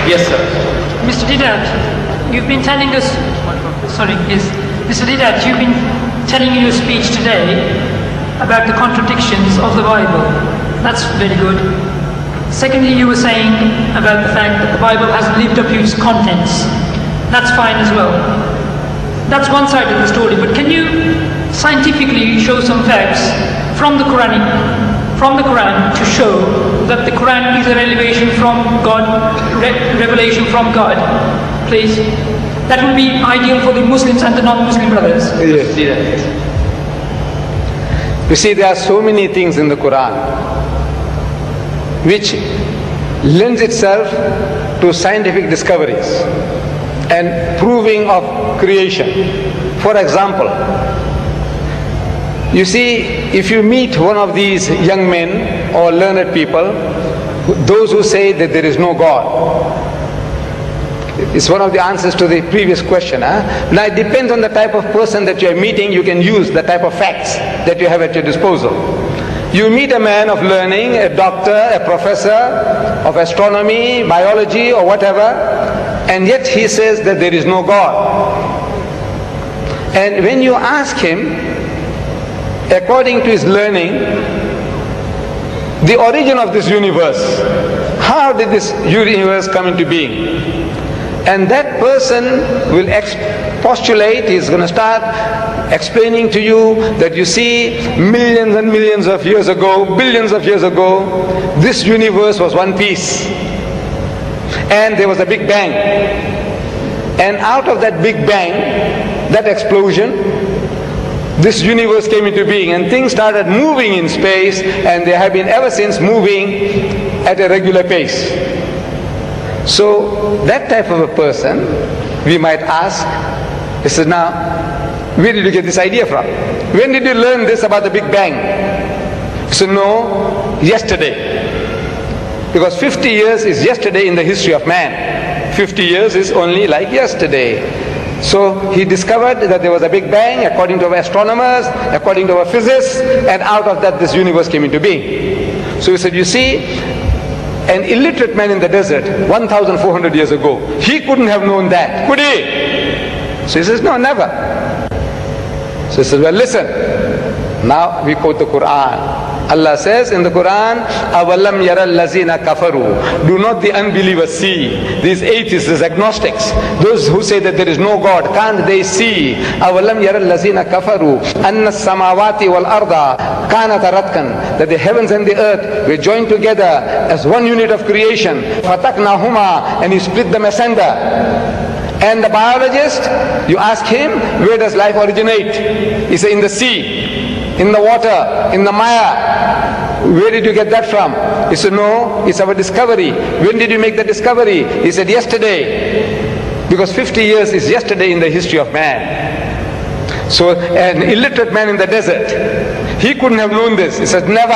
Yes, sir. Mr. Didat, you've been telling us, Mr. Didat, you've been telling in your speech today about the contradictions of the Bible. That's very good. Secondly, you were saying about the fact that the Bible hasn't lived up to its contents. That's fine as well. That's one side of the story, but can you scientifically show some facts from the Quran to show that the Quran is a revelation from God, please? That would be ideal for the Muslims and the non-Muslim brothers. Yes. You see, there are so many things in the Quran which lends itself to scientific discoveries and proving of creation. For example, you see, if you meet one of these young men or learned people, those who say that there is no God, it's one of the answers to the previous question. Now it depends on the type of person that you are meeting. You can use the type of facts that you have at your disposal. You meet a man of learning, a doctor, a professor of astronomy, biology or whatever, and yet he says that there is no God. And when you ask him, according to his learning, the origin of this universe, how did this universe come into being? And that person will postulate, he's going to start explaining to you that you see, millions and millions of years ago, billions of years ago, this universe was one piece. And there was a Big Bang. And out of that Big Bang, that explosion, this universe came into being and things started moving in space, and they have been ever since moving at a regular pace. So that type of a person, we might ask, he says, now, where did you get this idea from? When did you learn this about the Big Bang? He said, no, yesterday. Because 50 years is yesterday in the history of man. 50 years is only like yesterday. So he discovered that there was a Big Bang according to our astronomers, according to our physicists, and out of that this universe came into being. So he said, you see, an illiterate man in the desert 1,400 years ago, he couldn't have known that, could he? So he says, no, never. So he says, well, listen, now we quote the Quran. Allah says in the Quran, أَوَلَمْ يَرَ الَّذِينَ كَفَرُوا. Do not the unbelievers see? These atheists, these agnostics, those who say that there is no God, can't they see? أَوَلَمْ يَرَ الَّذِينَ كَفَرُوا أَنَّ السَّمَاوَاتِ وَالْأَرْضَ كَانَتَ رَتْقًا. That the heavens and the earth were joined together as one unit of creation. فَتَقْنَاهُمَا. And he split them asunder. And the biologist, you ask him, where does life originate? He says, in the sea, in the water, in the mire. Where did you get that from? He said, no, it's our discovery. When did you make the discovery? He said, yesterday. Because 50 years is yesterday in the history of man. So an illiterate man in the desert, he couldn't have known this. He said, never.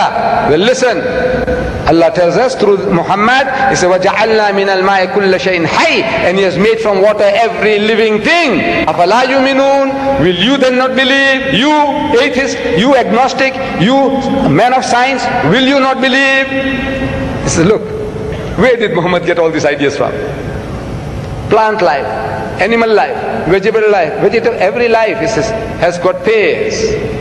Well, listen. Allah tells us through Muhammad, He said, وَجَعَلْنَا مِنَ الْمَاءِ كُلَّ شَيْءٍ حَيٍّ. And He has made from water every living thing. أَفَلَا يُؤْمِنُونَ. Will you then not believe? You atheist, you agnostic, you man of science, will you not believe? He said, look, where did Muhammad get all these ideas from? Plant life, animal life, vegetable life, every life, he says, has got pairs.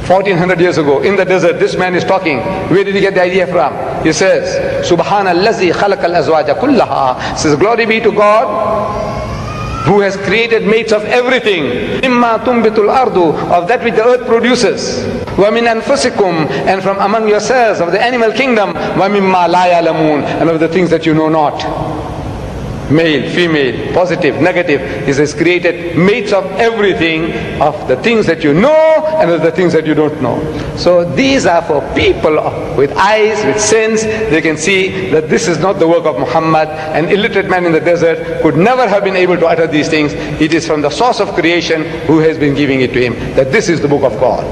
1400 years ago in the desert, this man is talking. Where did he get the idea from? He says, Subhanallazi khalaqal azwaja kullaha. Says, glory be to God who has created mates of everything. Mimma tumbitul ardu, of that which the earth produces. Wa min anfusikum, and from among yourselves of the animal kingdom. Wa mimma la ya'lamun, and of the things that you know not. Male, female, positive, negative. He says, created mates of everything, of the things that you know and of the things that you don't know. So these are for people with eyes, with sense. They can see that this is not the work of Muhammad. An illiterate man in the desert could never have been able to utter these things. It is from the source of creation who has been giving it to him, that this is the book of God.